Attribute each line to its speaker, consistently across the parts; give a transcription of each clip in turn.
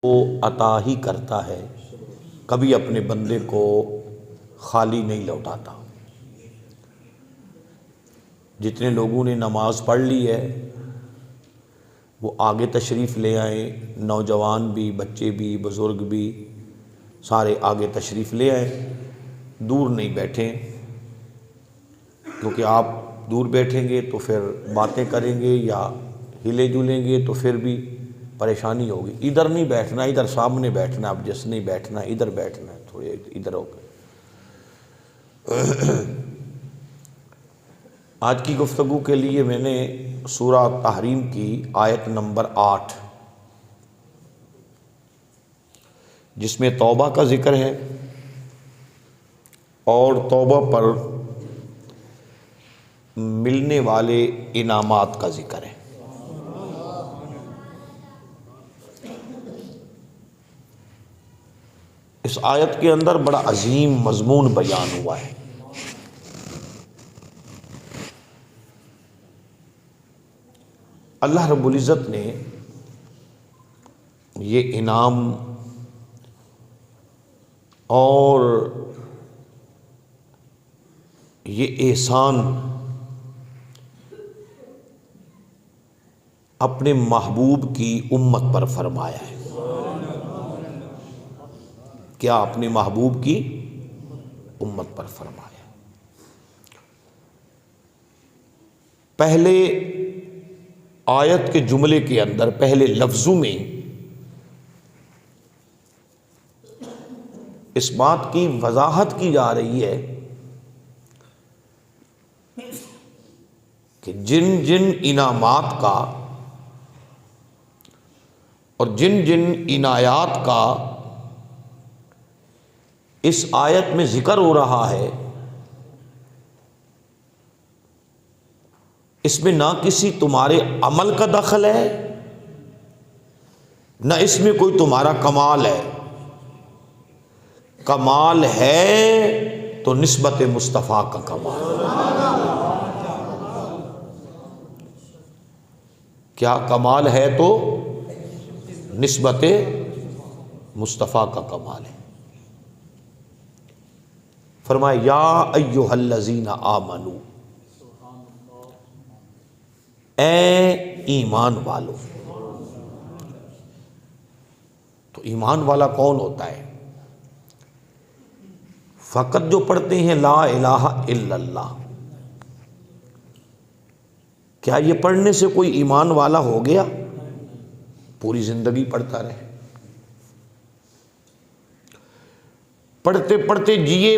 Speaker 1: وہ عطا ہی کرتا ہے، کبھی اپنے بندے کو خالی نہیں لوٹاتا۔ جتنے لوگوں نے نماز پڑھ لی ہے وہ آگے تشریف لے آئیں، نوجوان بھی، بچے بھی، بزرگ بھی، سارے آگے تشریف لے آئیں، دور نہیں بیٹھیں، کیونکہ آپ دور بیٹھیں گے تو پھر باتیں کریں گے یا ہلے جلیں گے تو پھر بھی پریشانی ہوگی۔ ادھر نہیں بیٹھنا، ادھر سامنے بیٹھنا، اب جس نہیں بیٹھنا ادھر بیٹھنا ہے، تھوڑے ادھر ہو گئے۔ آج کی گفتگو کے لیے میں نے سورہ تحریم کی آیت نمبر 8 جس میں توبہ کا ذکر ہے اور توبہ پر ملنے والے انعامات کا ذکر ہے۔ اس آیت کے اندر بڑا عظیم مضمون بیان ہوا ہے۔ اللہ رب العزت نے یہ انعام اور یہ احسان اپنے محبوب کی امت پر فرمایا ہے۔ کیا اپنے محبوب کی امت پر فرمایا؟ پہلے آیت کے جملے کے اندر پہلے لفظوں میں اس بات کی وضاحت کی جا رہی ہے کہ جن جن انعامات کا اور جن جن عنایات کا اس آیت میں ذکر ہو رہا ہے، اس میں نہ کسی تمہارے عمل کا دخل ہے، نہ اس میں کوئی تمہارا کمال ہے۔ کمال ہے تو نسبت مصطفیٰ کا کمال۔ کیا کمال ہے تو نسبت مصطفیٰ کا کمال ہے۔ فرمایا یا ایھا الذین آمنو، اے ایمان والو۔ تو ایمان والا کون ہوتا ہے؟ فقط جو پڑھتے ہیں لا الہ الا اللہ۔ کیا یہ پڑھنے سے کوئی ایمان والا ہو گیا؟ پوری زندگی پڑھتا رہے، پڑھتے پڑھتے جیے،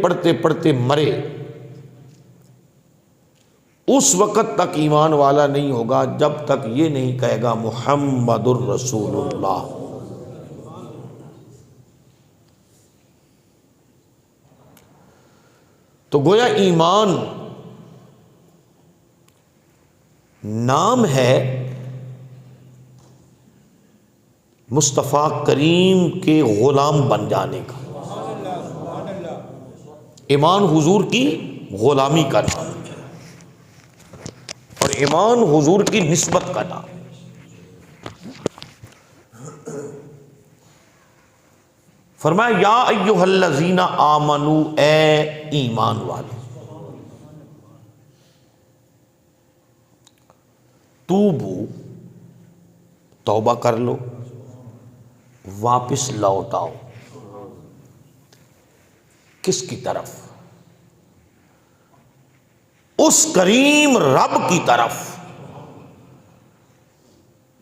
Speaker 1: پڑھتے پڑھتے مرے، اس وقت تک ایمان والا نہیں ہوگا جب تک یہ نہیں کہے گا محمد الرسول اللہ۔ تو گویا ایمان نام ہے مصطفیٰ کریم کے غلام بن جانے کا۔ ایمان حضور کی غلامی کا نام اور ایمان حضور کی نسبت کا نام۔ فرمایا یا ایھا الذین آمنو، اے ایمان والو۔ توبو، توبہ کر لو، واپس لوٹ آؤ۔ کس کی طرف؟ اس کریم رب کی طرف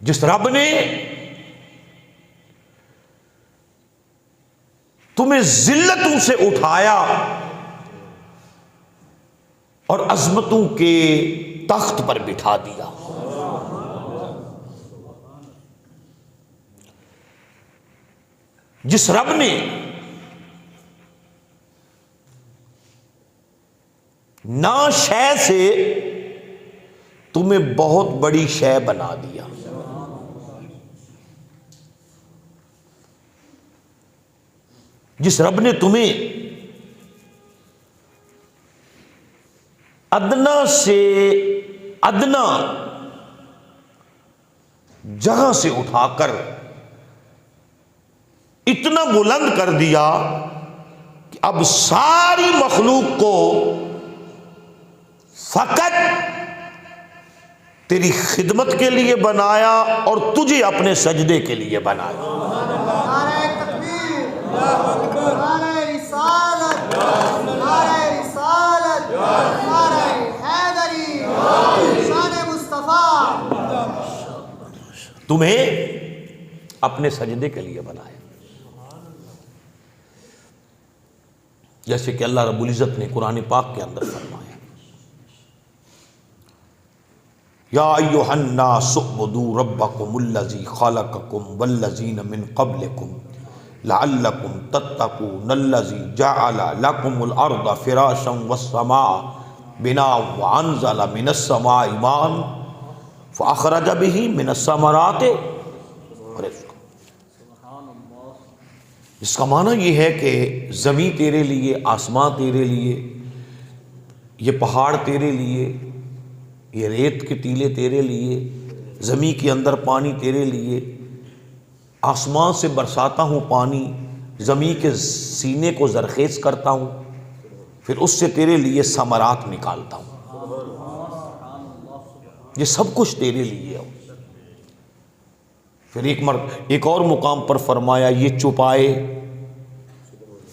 Speaker 1: جس رب نے تمہیں ذلتوں سے اٹھایا اور عظمتوں کے تخت پر بٹھا دیا۔ جس رب نے نا شے سے تمہیں بہت بڑی شے بنا دیا۔ جس رب نے تمہیں ادنا سے ادنا جگہ سے اٹھا کر اتنا بلند کر دیا کہ اب ساری مخلوق کو فقط تیری خدمت کے لیے بنایا اور تجھے اپنے سجدے کے لیے بنایا۔
Speaker 2: نعرہ تکبیر، نعرہ رسالت، نعرہ رسالت، نعرہ حیدری، شان مصطفیٰ۔
Speaker 1: تمہیں اپنے سجدے کے لیے بنایا، جیسے کہ اللہ رب العزت نے قرآن پاک کے اندر فرمایا، یا ایھا الناس اعبدوا ربکم الذی خلقکم والذین من قبلکم لعلکم تتقون الذی جعل لکم الارض فراشا والسماء بناء وانزل من السماء ماء فاخرج به من الثمرات رزقا۔ اس کا معنی یہ ہے کہ زمین تیرے لیے، آسمان تیرے لیے، یہ پہاڑ تیرے لیے، یہ ریت کے ٹیلے تیرے لیے، زمین کے اندر پانی تیرے لیے، آسمان سے برساتا ہوں پانی، زمین کے سینے کو زرخیز کرتا ہوں، پھر اس سے تیرے لیے ثمرات نکالتا ہوں، یہ سب کچھ تیرے لیے ہے۔ پھر ایک اور مقام پر فرمایا، یہ چوپائے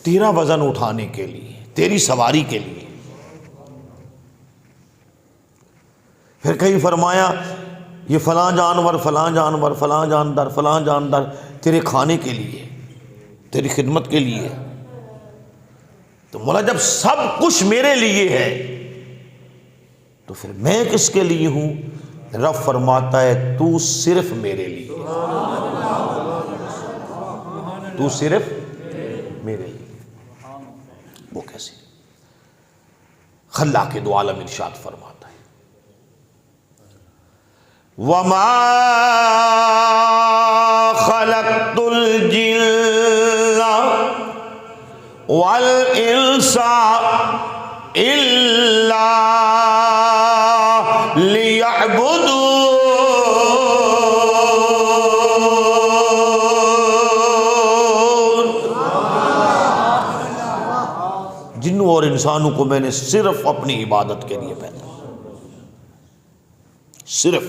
Speaker 1: تیرا وزن اٹھانے کے لیے، تیری سواری کے لیے۔ پھر کہیں فرمایا، یہ فلاں جانور فلاں جانور فلاں جاندار فلاں جاندار تیرے کھانے کے لیے، تیری خدمت کے لیے۔ تو مولا جب سب کچھ میرے لیے ہے تو پھر میں کس کے لیے ہوں؟ رب فرماتا ہے، تو صرف میرے لیے، تو صرف میرے لیے۔ وہ کیسے؟ خلاق دو عالم ارشاد فرماتا ہے، وَمَا خَلَقْتُ الْجِنَّ وَالْإِنسَ إِلَّا لِيَعْبُدُونِ۔ جنوں اور انسانوں کو میں نے صرف اپنی عبادت کے لیے پیدا کیا، صرف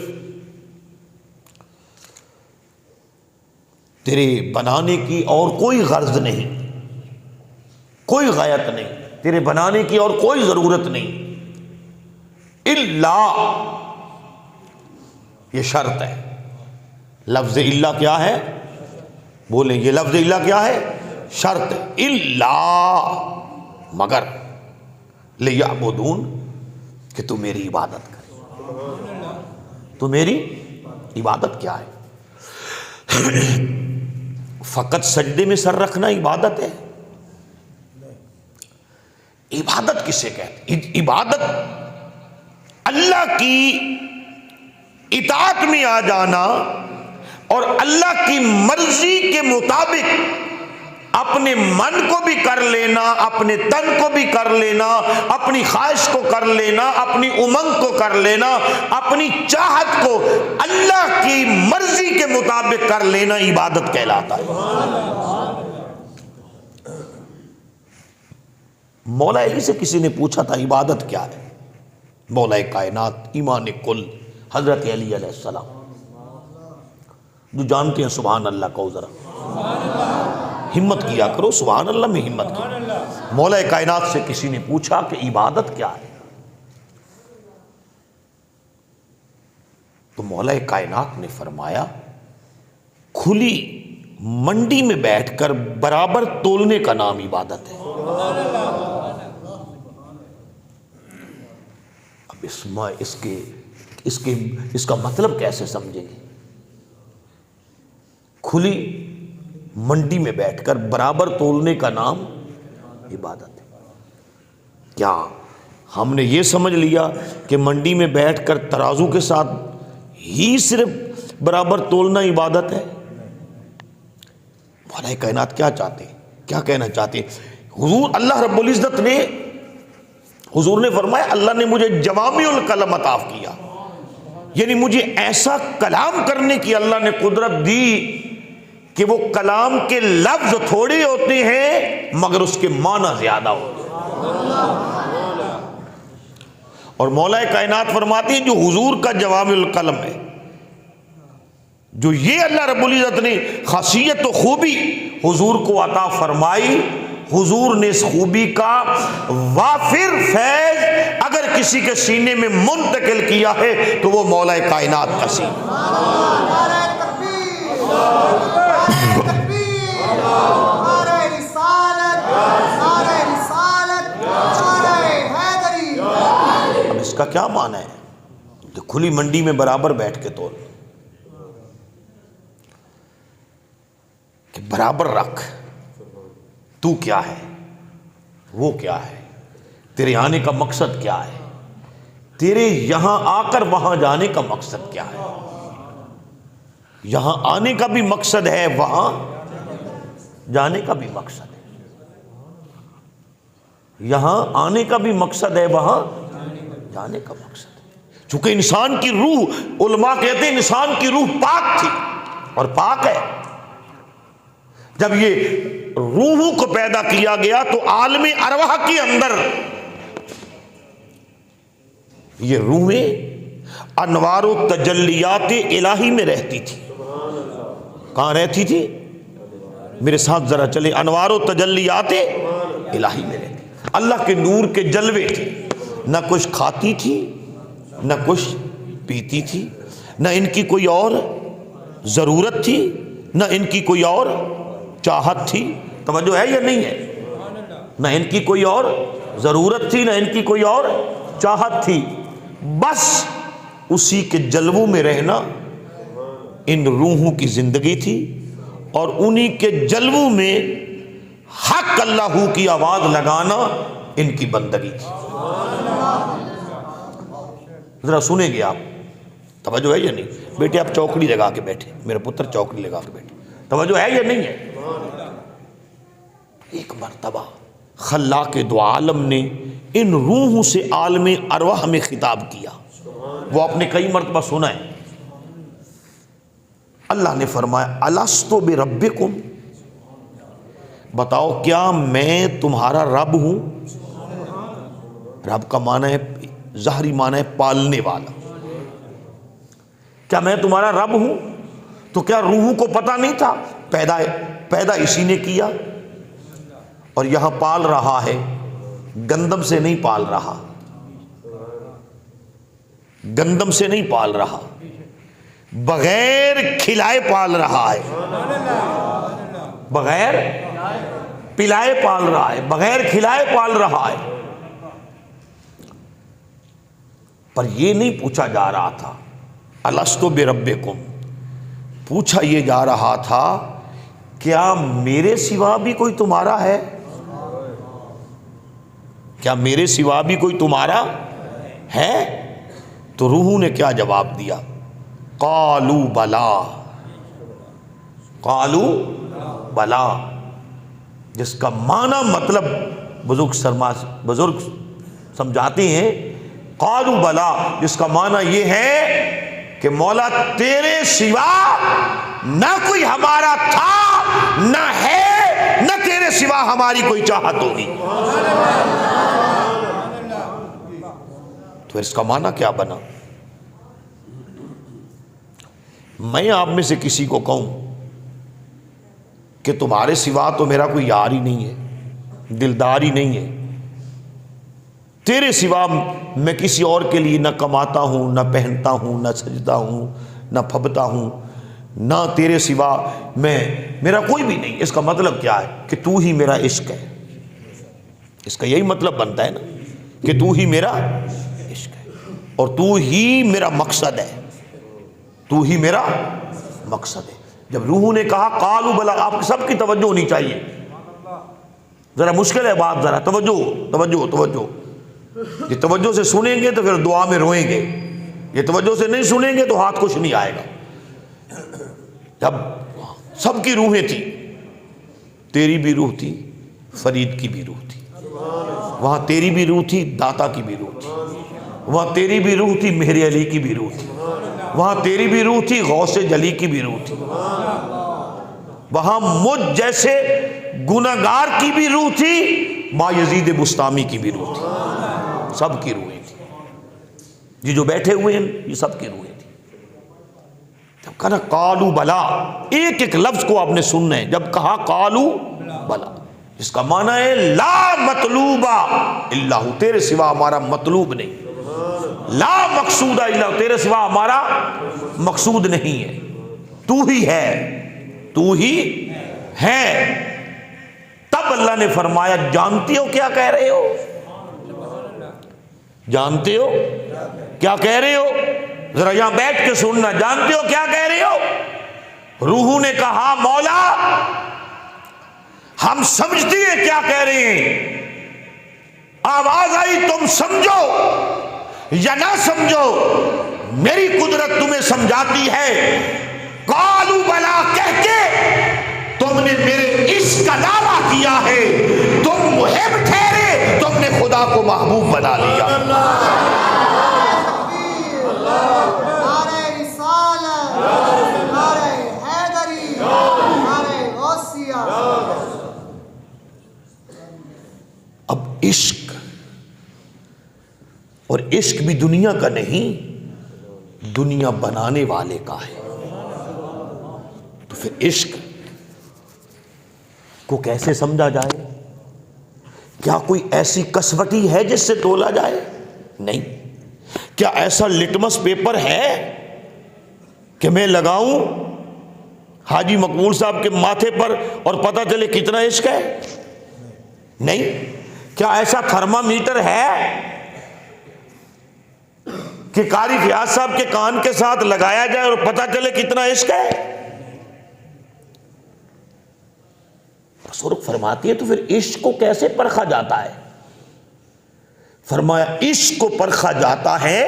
Speaker 1: تیرے بنانے کی اور کوئی غرض نہیں، کوئی غایت نہیں، تیرے بنانے کی اور کوئی ضرورت نہیں۔ الا، یہ شرط ہے۔ لفظ الا کیا ہے؟ بولیں، یہ لفظ الا کیا ہے؟ شرط ہے۔ الا، مگر، لیعبدون، کہ تو میری عبادت کرے۔ تو میری عبادت کیا ہے؟ فقط سجدے میں سر رکھنا عبادت ہے؟ عبادت کسے کہتے ہیں؟ عبادت اللہ کی اطاعت میں آ جانا اور اللہ کی مرضی کے مطابق اپنے من کو بھی کر لینا، اپنے تن کو بھی کر لینا، اپنی خواہش کو کر لینا، اپنی امنگ کو کر لینا، اپنی چاہت کو اللہ کی مرضی کے مطابق کر لینا عبادت کہلاتا ہے۔ مولا علی سے کسی نے پوچھا تھا عبادت کیا ہے؟ مولا کائنات، ایمان کل، حضرت علی علیہ السلام، جو جانتے ہیں سبحان اللہ کو، ذرا ہمت کیا کرو، سبحان اللہ میں ہمت کیا۔ مولا کائنات سے کسی نے پوچھا کہ عبادت کیا ہے؟ تو مولا کائنات نے فرمایا، کھلی منڈی میں بیٹھ کر برابر تولنے کا نام عبادت ہے۔ اب اس کا مطلب کیسے سمجھیں گے؟ کھلی منڈی میں بیٹھ کر برابر تولنے کا نام عبادت ہے۔ کیا ہم نے یہ سمجھ لیا کہ منڈی میں بیٹھ کر ترازو کے ساتھ ہی صرف برابر تولنا عبادت ہے؟ مولا کائنات کیا چاہتے ہیں، کیا کہنا چاہتے ہیں؟ حضور اللہ رب العزت نے، حضور نے فرمایا، اللہ نے مجھے جوامع الکلم عطا کیا، یعنی مجھے ایسا کلام کرنے کی اللہ نے قدرت دی کہ وہ کلام کے لفظ تھوڑے ہوتے ہیں مگر اس کے معنی زیادہ ہوتے ہیں. اور مولا کائنات فرماتی ہیں جو حضور کا جوامع القلم ہے، جو یہ اللہ رب العزت نے خاصیت و خوبی حضور کو عطا فرمائی، حضور نے اس خوبی کا وافر فیض اگر کسی کے سینے میں منتقل کیا ہے تو وہ مولا کائنات کا سینہ.
Speaker 2: نعرہ تکبیر، نعرہ تکبیر، نعرہ رسالت، نعرہ رسالت، نعرہ حیدری.
Speaker 1: اب اس کا کیا معنی ہے؟ جو کھلی منڈی میں برابر بیٹھ کے تول کہ برابر رکھ، تو کیا ہے، وہ کیا ہے، تیرے آنے کا مقصد کیا ہے، تیرے یہاں آ کر وہاں جانے کا مقصد کیا ہے. یہاں آنے کا بھی مقصد ہے، وہاں جانے کا بھی مقصد ہے. یہاں آنے کا بھی مقصد ہے، وہاں جانے کا مقصد ہے. چونکہ انسان کی روح، علماء کہتے ہیں انسان کی روح پاک تھی اور پاک ہے. جب یہ روحوں کو پیدا کیا گیا تو عالم ارواح کے اندر یہ روحیں انوار و تجلیات الہی میں رہتی تھی. کہاں رہتی تھی؟ میرے ساتھ ذرا چلے. انوار و تجلیات الہی میں رہتی، اللہ کے نور کے جلوے تھے. نہ کچھ کھاتی تھی، نہ کچھ پیتی تھی، نہ ان کی کوئی اور ضرورت تھی، نہ ان کی کوئی اور چاہت تھی. توجہ ہے یا نہیں ہے؟ نہ ان کی کوئی اور ضرورت تھی، نہ ان کی کوئی اور چاہت تھی. بس اسی کے جلووں میں رہنا ان روحوں کی زندگی تھی، اور انہی کے جلووں میں حق اللہ کی آواز لگانا ان کی بندگی تھی. ذرا سنیں گے آپ، توجہ ہے یا نہیں؟ بیٹے آپ چوکڑی لگا کے بیٹھے، میرے پتر چوکڑی لگا کے بیٹھے. توجہ ہے یا نہیں ہے؟ ایک مرتبہ خلاق دو عالم نے ان روحوں سے عالم ارواح میں خطاب کیا. وہ آپ نے کئی مرتبہ سنا ہے. اللہ نے فرمایا الستو بربکم، بتاؤ کیا میں تمہارا رب ہوں؟ رب کا معنی ہے، ظاہری معنی ہے پالنے والا. کیا میں تمہارا رب ہوں؟ تو کیا روحوں کو پتہ نہیں تھا؟ پیدا اسی نے کیا اور یہاں پال رہا ہے. گندم سے نہیں پال رہا، گندم سے نہیں پال رہا، بغیر کھلائے پال رہا ہے، بغیر پلائے پال رہا ہے، بغیر کھلائے پال رہا ہے. پر یہ نہیں پوچھا جا رہا تھا الستو بربکم، پوچھا یہ جا رہا تھا کیا میرے سوا بھی کوئی تمہارا ہے؟ کیا میرے سوا بھی کوئی تمہارا ہے؟ تو روحوں نے کیا جواب دیا؟ قالو بلا، قالو بلا، جس کا معنی مطلب بزرگ سمجھاتے ہیں. قالو بلا جس کا معنی یہ ہے کہ مولا تیرے سوا نہ کوئی ہمارا تھا، نہ ہے، نہ تیرے سوا ہماری کوئی چاہت ہوگی. تو اس کا معنی کیا بنا؟ میں آپ میں سے کسی کو کہوں کہ تمہارے سوا تو میرا کوئی یار ہی نہیں ہے، دلدار ہی نہیں ہے، تیرے سوا میں کسی اور کے لیے نہ کماتا ہوں، نہ پہنتا ہوں، نہ سجتا ہوں، نہ پھبتا ہوں، نہ تیرے سوا میرا کوئی بھی نہیں. اس کا مطلب کیا ہے؟ کہ تو ہی میرا عشق ہے. اس کا یہی مطلب بنتا ہے نا کہ تو ہی میرا عشق ہے اور تو ہی میرا مقصد ہے، تو ہی میرا مقصد ہے. جب روحوں نے کہا قالو بلا، آپ سب کی توجہ ہونی چاہیے، ذرا مشکل ہے بات، ذرا توجہ توجہ توجہ. یہ توجہ سے سنیں گے تو پھر دعا میں روئیں گے، یہ توجہ سے نہیں سنیں گے تو ہاتھ کچھ نہیں آئے گا. جب سب کی روحیں تھی، تیری بھی روح تھی، فرید کی بھی روح تھی، وہاں تیری بھی روح تھی، داتا کی بھی روح تھی، وہاں تیری بھی روح تھی، مہر علی کی بھی روح تھی، وہاں تیری بھی روح تھی، غوث جلی کی بھی روح تھی. وہاں مجھ جیسے گنہگار کی بھی روح تھی، ماں یزید بستامی کی بھی روح تھی، سب کی روحیں تھی. یہ جو بیٹھے ہوئے ہیں یہ سب کی روحیں تھی. جب کہا نا قالو بلا، ایک ایک لفظ کو آپ نے سننا ہے. جب کہا قالو بلا، اس کا معنی ہے لا مطلوب الا ہو، تیرے سوا ہمارا مطلوب نہیں. لا مقصود الا ہو، تیرے سوا ہمارا مقصود نہیں ہے. تو ہی ہے، تو ہی ہے. تب اللہ نے فرمایا جانتے ہو کیا کہہ رہے ہو؟ جانتے ہو کیا کہہ رہے ہو؟ ذرا یہاں بیٹھ کے سننا. جانتے ہو کیا کہہ رہے ہو؟ روحوں نے کہا مولا ہم سمجھتے ہیں کیا کہہ رہے ہیں. آواز آئی تم سمجھو یا نہ سمجھو، میری قدرت تمہیں سمجھاتی ہے. قالو بلا کہہ کے تم نے میرے عشق کا دعویٰ کیا ہے. تم محب ٹھہرے، تم نے خدا کو محبوب بنا لیا.
Speaker 2: نعرہ رسالت، نعرہ حیدری، نعرہ غوثیہ.
Speaker 1: اب عشق، اور عشق بھی دنیا کا نہیں، دنیا بنانے والے کا ہے. تو پھر عشق کو کیسے سمجھا جائے؟ کیا کوئی ایسی کسوٹی ہے جس سے تولا جائے؟ نہیں. کیا ایسا لٹمس پیپر ہے کہ میں لگاؤں حاجی مقبول صاحب کے ماتھے پر اور پتہ چلے کتنا عشق ہے؟ نہیں. کیا ایسا تھرمامیٹر ہے کہ قاری فیاض صاحب کے کان کے ساتھ لگایا جائے اور پتہ چلے کتنا عشق ہے؟ بزرگ فرماتی ہے تو پھر عشق کو کیسے پرکھا جاتا ہے؟ فرمایا عشق کو پرکھا جاتا ہے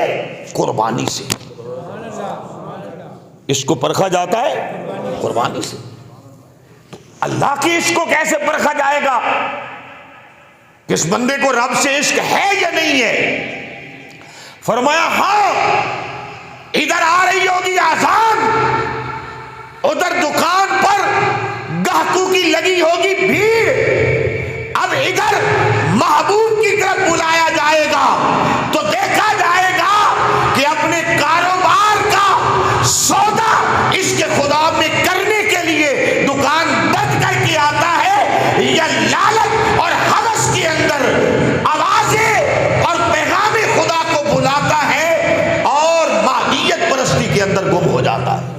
Speaker 1: قربانی سے. عشق کو پرکھا جاتا ہے قربانی سے. تو اللہ کے عشق کو کیسے پرکھا جائے گا؟ کس بندے کو رب سے عشق ہے یا نہیں ہے؟ فرمایا ہاں، ادھر آ رہی ہوگی آسان، ادھر دکان پر گاہکوں کی لگی ہوگی بھیڑ. اب ادھر محبوب کی طرف بلایا جائے گا تو دیکھا جائے گا کہ اپنے کاروبار کا سودا اس کے خدا میں کرنے کے لیے دکان بند کر کے آتا ہے، یا لالچ اور ہوس کے اندر آوازیں اور پیغام خدا کو بلاتا ہے اور مادیت پرستی کے اندر گم ہو جاتا ہے.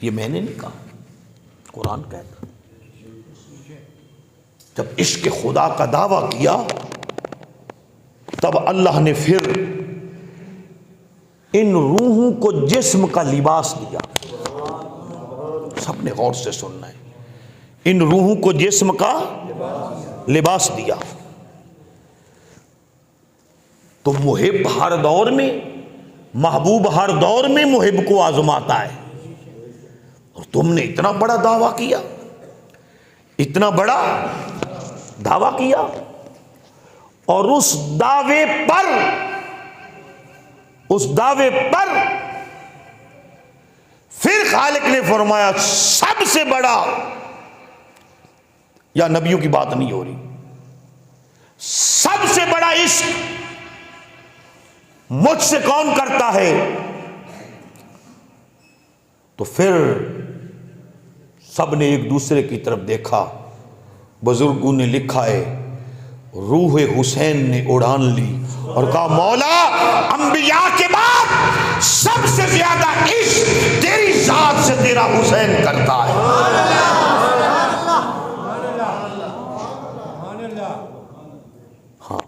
Speaker 1: یہ میں نے نہیں کہا، قرآن کہتا. جب عشق خدا کا دعویٰ کیا تب اللہ نے پھر ان روحوں کو جسم کا لباس دیا. سب نے غور سے سننا ہے. ان روحوں کو جسم کا لباس دیا. تو محب ہر دور میں، محبوب ہر دور میں محب کو آزماتا ہے. اور تم نے اتنا بڑا دعویٰ کیا، اتنا بڑا دعویٰ کیا، اور اس دعوے پر پھر خالق نے فرمایا سب سے بڑا، یا نبیوں کی بات نہیں ہو رہی، سب سے بڑا عشق مجھ سے کون کرتا ہے؟ تو پھر سب نے ایک دوسرے کی طرف دیکھا. بزرگوں نے لکھا ہے روح حسین نے اڑان لی اور کہا مولا انبیاء کے بعد سب سے زیادہ عشق تیری ذات سے تیرا حسین کرتا ہے. ہاں،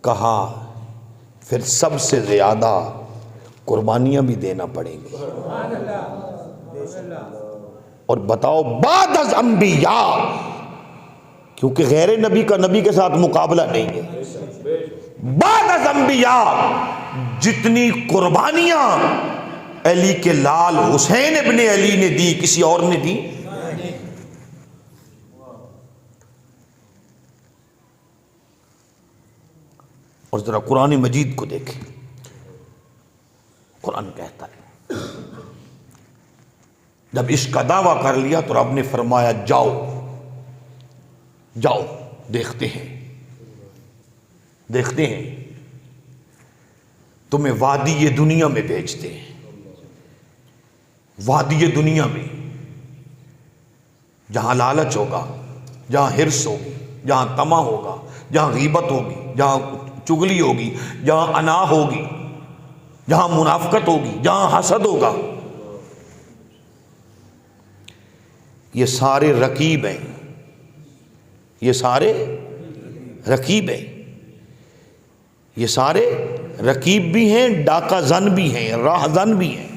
Speaker 1: کہا پھر سب سے زیادہ قربانیاں بھی دینا پڑیں گی. اور بتاؤ بعد از انبیاء، کیونکہ غیر نبی کا نبی کے ساتھ مقابلہ نہیں ہے. بعد از انبیاء جتنی قربانیاں علی کے لال حسین ابن علی نے دی کسی اور نے دی؟ اور ذرا قرآن مجید کو دیکھیں، قرآن کہتا ہے جب عشق کا دعویٰ کر لیا تو رب نے فرمایا جاؤ جاؤ دیکھتے ہیں تمہیں وادی دنیا میں بھیجتے ہیں، وادی دنیا میں جہاں لالچ ہوگا، جہاں حرص ہوگی، جہاں طمع ہوگا، جہاں غیبت ہوگی، جہاں چغلی ہوگی، جہاں انا ہوگی، جہاں منافقت ہوگی، جہاں حسد ہوگا، یہ سارے رقیب ہیں، یہ سارے رقیب ہیں، یہ سارے رقیب بھی ہیں، ڈاکہ زن بھی ہیں، راہ زن بھی ہیں،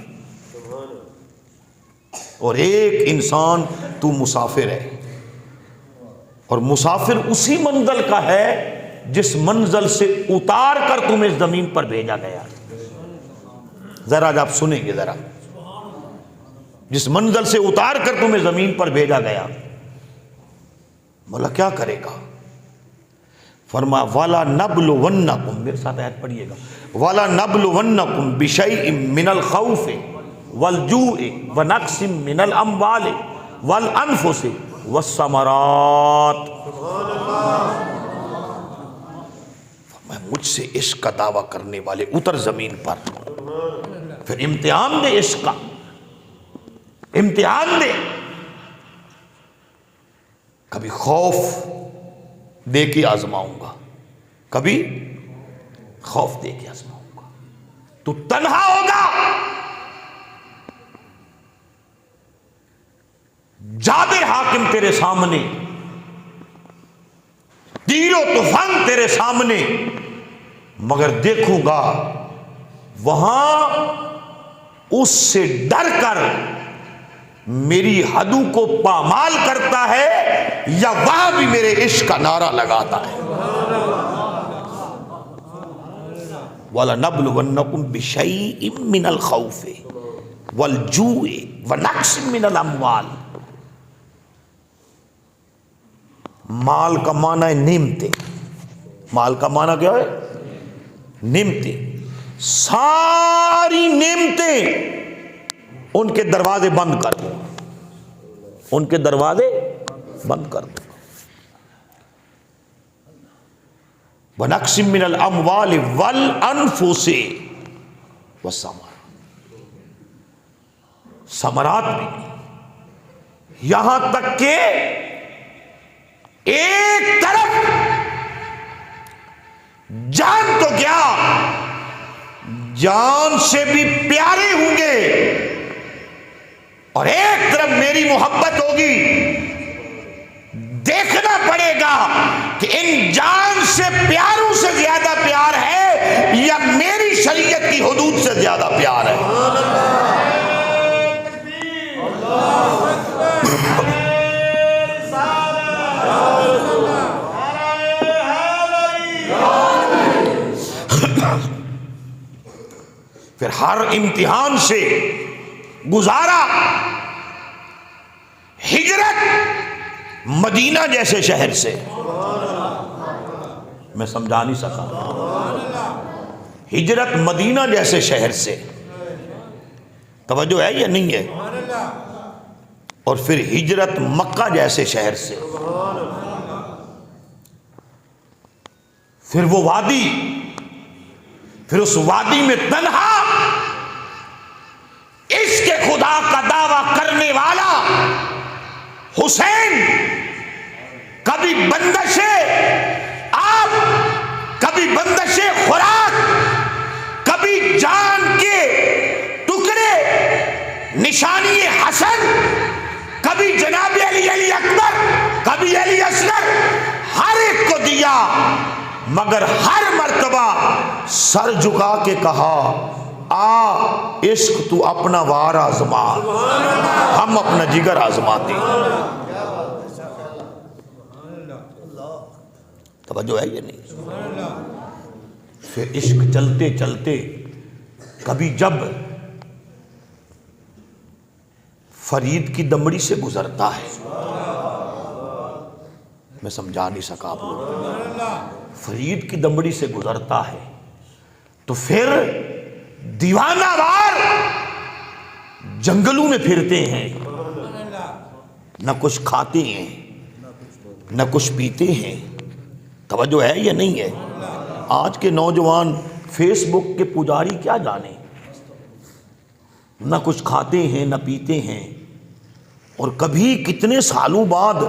Speaker 1: اور ایک انسان تو مسافر ہے، اور مسافر اسی منزل کا ہے جس منزل سے اتار کر تمہیں زمین پر بھیجا گیا۔ ذرا جب سنیں گے ذرا، جس منزل سے اتار کر تمہیں زمین پر بھیجا گیا، مولا کیا کرے گا؟ فرمایا وَلَا نَبْلُوَنَّكُمْ، میرے ساتھ آیت پڑھیے گا، وَلَا نَبْلُوَنَّكُمْ بِشَيْءٍ مِّنَ الْخَوْفِ وَالْجُوعِ وَنَقْصٍ مِّنَ الْأَمْوَالِ وَالْأَنفُسِ وَالثَّمَرَاتِ۔ مجھ سے عشق کا دعویٰ کرنے والے اتر زمین پر، پھر امتحان دے، عشق کا امتحان دے، کبھی خوف دے کے آزماؤں گا، کبھی خوف دے کے آزماؤں گا، تو تنہا ہوگا، جادے حاکم تیرے سامنے، تیر و طوفان تیرے سامنے، مگر دیکھوں گا وہاں اس سے ڈر کر میری حدوں کو پامال کرتا ہے یا وہاں بھی میرے عشق کا نعرہ لگاتا ہے۔ وَلَنَبْلُوَنَّكُمْ بِشَيْءٍ مِّنَ الْخَوْفِ وَالْجُوعِ وَنَقْصٍ مِّنَ الْأَمْوَالِ۔ مال کا معنی ہے نعمتیں، مال کا معنی کیا ہے؟ نعمتیں، ساری نعمتیں ان کے دروازے بند کر دو، ان کے دروازے بند کر دو۔ وَنَقْصٍ مِّنَ الْأَمْوَالِ وَالْأَنفُسِ وَالثَّمَرَاتِ، ثمرات بھی، یہاں تک کہ ایک طرف جان تو کیا، جان سے بھی پیارے ہوں گے، اور ایک طرف میری محبت ہوگی، دیکھنا پڑے گا کہ ان جان سے پیاروں سے زیادہ پیار ہے یا میری شریعت کی حدود سے زیادہ پیار ہے۔ پھر ہر امتحان سے گزارا، ہجرت مدینہ جیسے شہر سے، میں سمجھا نہیں سکا، ہجرت مدینہ جیسے شہر سے، توجہ ہے یا نہیں ہے؟ اور پھر ہجرت مکہ جیسے شہر سے، پھر وہ وادی، پھر اس وادی میں تنہا عشق خدا کا دعویٰ کرنے والا حسین، کبھی بندش آپ، کبھی بندش خوراک، کبھی جان کے ٹکڑے نشانی حسن، کبھی جناب علی اکبر، کبھی علی اصغر، ہر ایک کو دیا، مگر ہر مرتبہ سر جھکا کے کہا آ عشق تو اپنا وار آزما، ہم اپنا جگر آزماتے ہیں۔ توجہ ہے یہ نہیں؟ پھر عشق چلتے چلتے کبھی جب فرید کی دمڑی سے گزرتا ہے، میں سمجھا نہیں سکا آپ لوگ، فرید کی دمڑی سے گزرتا ہے تو پھر دیوانہ وار جنگلوں میں پھرتے ہیں، نہ کچھ کھاتے ہیں نہ کچھ پیتے ہیں. توجہ ہے یا نہیں ہے؟ آج کے نوجوان فیس بک کے پجاری کیا جانے، نہ کچھ کھاتے ہیں نہ پیتے ہیں. اور کبھی کتنے سالوں بعد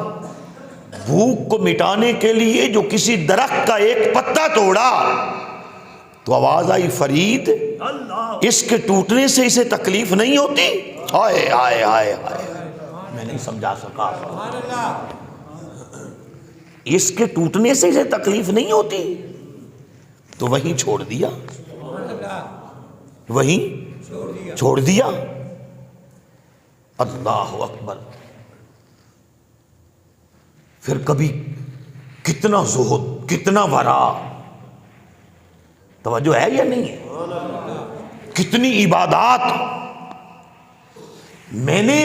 Speaker 1: بھوک کو مٹانے کے لیے جو کسی درخت کا ایک پتا توڑا تو آواز آئی فرید، اس کے ٹوٹنے سے اسے تکلیف نہیں ہوتی. ہائے ہائے ہائے ہائے، میں نہیں سمجھا سکا. اس کے ٹوٹنے سے اسے تکلیف نہیں ہوتی تو وہیں چھوڑ دیا، وہیں چھوڑ دیا. اللہ اکبر. پھر کبھی کتنا زہد، کتنا ورع. توجہ ہے یا نہیں ہے؟ کتنی عبادات. میں نے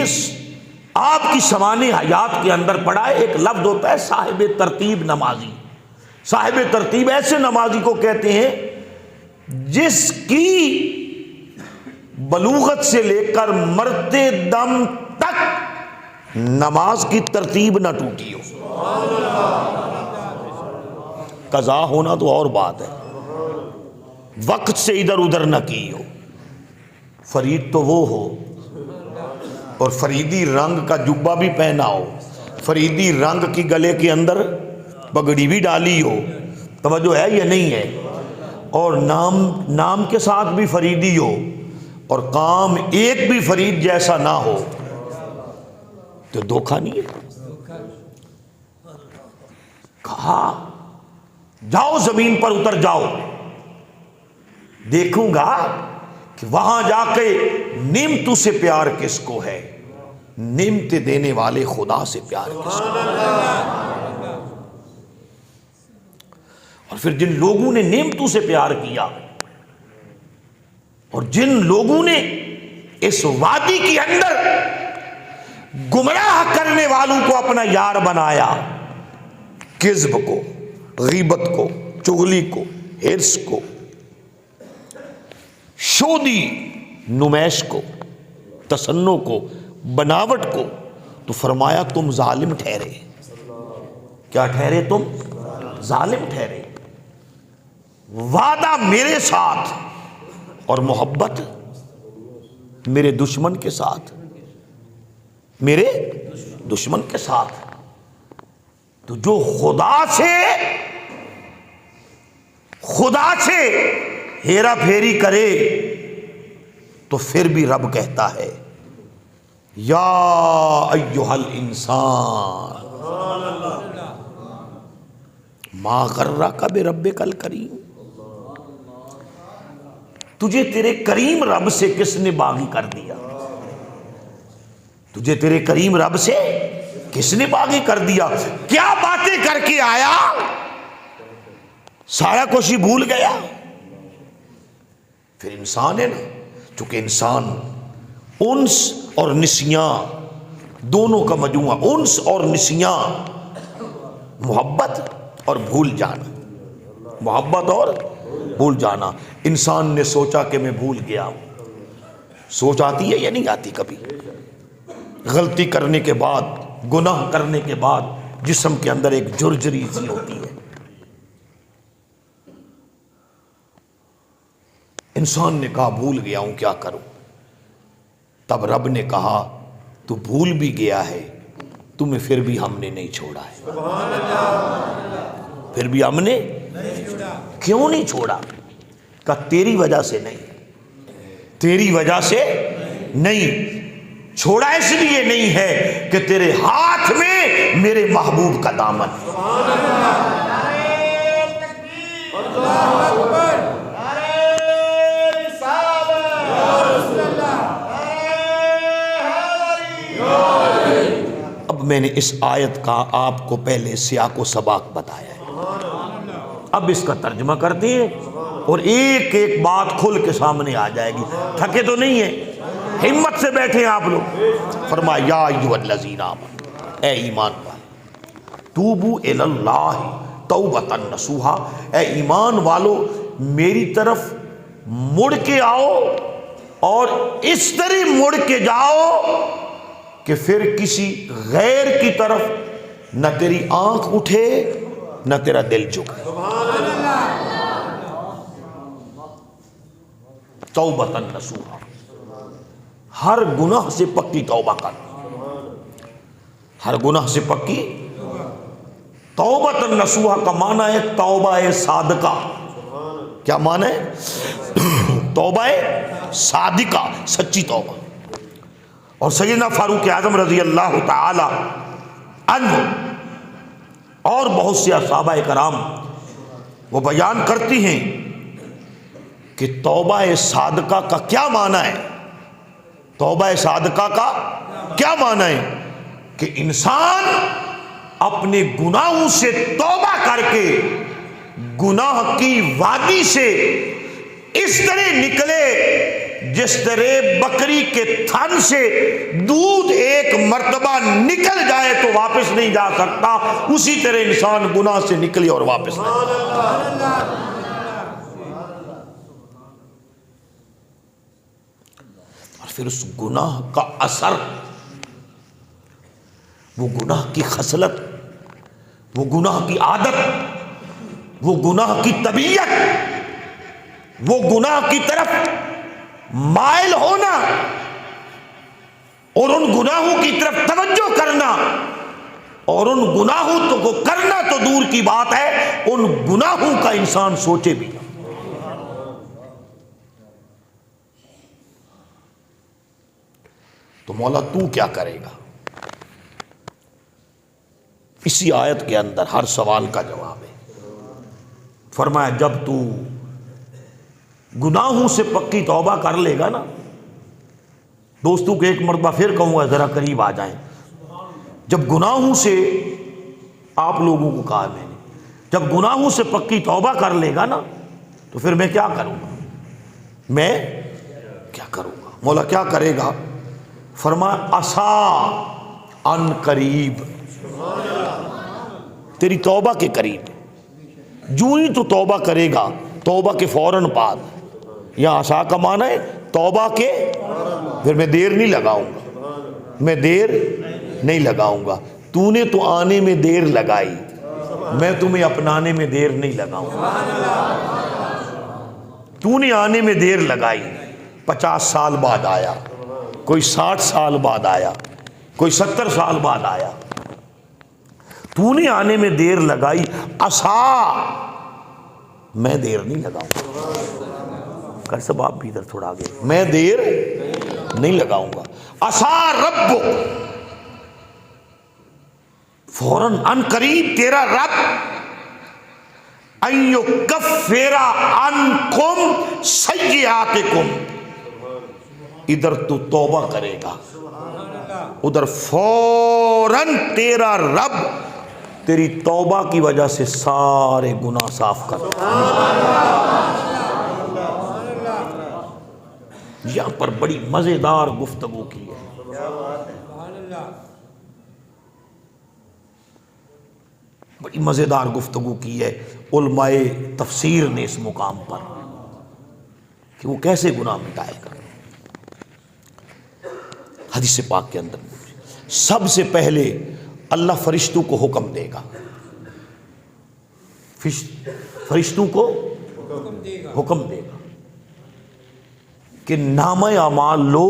Speaker 1: آپ کی سمان حیات کے اندر پڑھا ہے، ایک لفظ ہوتا ہے صاحب ترتیب نمازی. صاحب ترتیب ایسے نمازی کو کہتے ہیں جس کی بلوغت سے لے کر مرتے دم تک نماز کی ترتیب نہ ٹوٹی ہو. قضا ہونا تو اور بات ہے، وقت سے ادھر ادھر نہ کی ہو. فرید تو وہ ہو اور فریدی رنگ کا جبہ بھی پہنا ہو، فریدی رنگ کی گلے کے اندر پگڑی بھی ڈالی ہو. توجہ ہے یا نہیں ہے؟ اور نام کے ساتھ بھی فریدی ہو اور کام ایک بھی فرید جیسا نہ ہو تو دھوکہ نہیں ہے. کہا جاؤ زمین پر اتر جاؤ، دیکھوں گا کہ وہاں جا کے نعمتوں سے پیار کس کو ہے، نعمتیں دینے والے خدا سے پیار کس کو ہے. اور پھر جن لوگوں نے نعمتوں سے پیار کیا اور جن لوگوں نے اس وادی کے اندر گمراہ کرنے والوں کو اپنا یار بنایا، کذب کو، غیبت کو، چغلی کو، حرص کو، شودی نمائش کو، تصنع کو، بناوٹ کو، تو فرمایا تم ظالم ٹھہرے. کیا ٹھہرے؟ تم ظالم ٹھہرے. وعدہ میرے ساتھ اور محبت میرے دشمن کے ساتھ، میرے دشمن کے ساتھ. تو جو خدا سے ہیرا پھیری کرے تو پھر بھی رب کہتا ہے یا ایھا الانسان ما غرک بربک الکریم. تجھے تیرے کریم رب سے کس نے باغی کر دیا؟ تجھے تیرے کریم رب سے کس نے باغی کر دیا؟ کیا باتیں کر کے آیا، سارا کچھ ہی بھول گیا. پھر انسان ہے نا، چونکہ انسان انس اور نسیاں دونوں کا مجموعہ، انس اور نسیاں، محبت اور بھول جانا، محبت اور بھول جانا. انسان نے سوچا کہ میں بھول گیا ہوں. سوچ آتی ہے یا نہیں آتی؟ کبھی غلطی کرنے کے بعد، گناہ کرنے کے بعد جسم کے اندر ایک جرجری سی ہوتی ہے. انسان نے کہا بھول گیا ہوں، کیا کروں؟ تب رب نے کہا تو بھول بھی گیا ہے، تمہیں پھر بھی ہم نے نہیں چھوڑا ہے. پھر بھی ہم نے کیوں نہیں چھوڑا؟ کہ تیری وجہ سے نہیں، تیری وجہ سے نہیں چھوڑا. اس لیے نہیں ہے کہ تیرے ہاتھ میں میرے محبوب کا دامن ہے. اب میں نے اس آیت کا آپ کو پہلے سیاق و سباق بتایا ہے، اب اس کا ترجمہ کرتے ہیں اور ایک ایک بات کھل کے سامنے آ جائے گی. تھکے تو نہیں ہیں؟ ہمت سے بیٹھے ہیں آپ لوگ. فرمایا یا ایھا الذین آمنوا، اے ایمان والے، توبوا الی اللہ، توبۃ نصوحا، اے ایمان والو میری طرف مڑ کے آؤ اور اس طرح مڑ کے جاؤ کہ پھر کسی غیر کی طرف نہ تیری آنکھ اٹھے نہ تیرا دل جھکے۔ توبۃ نصوحا، ہر گناہ سے پکی توبہ کر، ہر گناہ سے پکی۔ توبۃ نصوحا کا معنی ہے توبہ صادقہ۔ کیا معنی ہے؟ توبہ صادقہ، سچی توبہ۔ اور سیدنا فاروق اعظم رضی اللہ تعالی عنہ اور بہت سے صحابہ کرام وہ بیان کرتی ہیں کہ توبہ صادقہ کا کیا معنی ہے۔ توبہ صادقہ کا کیا معنی ہے کہ انسان اپنے گناہوں سے توبہ کر کے گناہ کی وادی سے اس طرح نکلے جس طرح بکری کے تھن سے دودھ ایک مرتبہ نکل جائے تو واپس نہیں جا سکتا، اسی طرح انسان گناہ سے نکلے اور واپس نہیں۔ اور پھر اس گناہ کا اثر، وہ گناہ کی خصلت، وہ گناہ کی عادت، وہ گناہ کی طبیعت، وہ گناہ کی طرف مائل ہونا اور ان گناہوں کی طرف توجہ کرنا، اور ان گناہوں کو کرنا تو دور کی بات ہے، ان گناہوں کا انسان سوچے بھی۔ تو مولا تو کیا کرے گا؟ اسی آیت کے اندر ہر سوال کا جواب ہے۔ فرمایا جب تو گناہوں سے پکی توبہ کر لے گا نا، دوستوں کو ایک مرتبہ پھر کہوں گا ذرا قریب آ جائیں، جب گناہوں سے، آپ لوگوں کو کہا میں نے، جب گناہوں سے پکی توبہ کر لے گا نا تو پھر میں کیا کروں گا؟ میں کیا کروں گا؟ مولا کیا کرے گا؟ فرمایا عسا ان قریب، تیری توبہ کے قریب، جو ہی تو توبہ کرے گا توبہ کے فوراً بعد، یا عسا کا معنی ہے توبہ کے، پھر میں دیر نہیں لگاؤں گا، میں دیر نہیں لگاؤں گا۔ تو نے تو آنے میں دیر لگائی، میں تمہیں اپنانے میں دیر نہیں لگاؤں گا۔ تو نے آنے میں دیر لگائی، 50 سال بعد آیا، کوئی 60 سال بعد آیا، کوئی 70 سال بعد آیا، تو نے آنے میں دیر لگائی، عسا میں دیر نہیں لگاؤں گا۔ کر سب آپ بھی ادھر تھوڑا آگے، میں دیر نہیں لگاؤں گا۔ عسا ربک، فوراً ان قریب تیرا رب، ان یکفر عنکم سیئاتکم، ادھر تو توبہ کرے گا، ادھر فوراً تیرا رب تیری توبہ کی وجہ سے سارے گناہ صاف کر دے۔ یہاں پر بڑی مزیدار گفتگو کی ہے، بڑی مزیدار گفتگو کی ہے علماء تفسیر نے اس مقام پر کہ وہ کیسے گناہ مٹائے گا۔ حدیث پاک کے اندر سب سے پہلے اللہ فرشتوں کو حکم دے گا، فرشتوں کو حکم دے گا کہ نامہ اعمال لو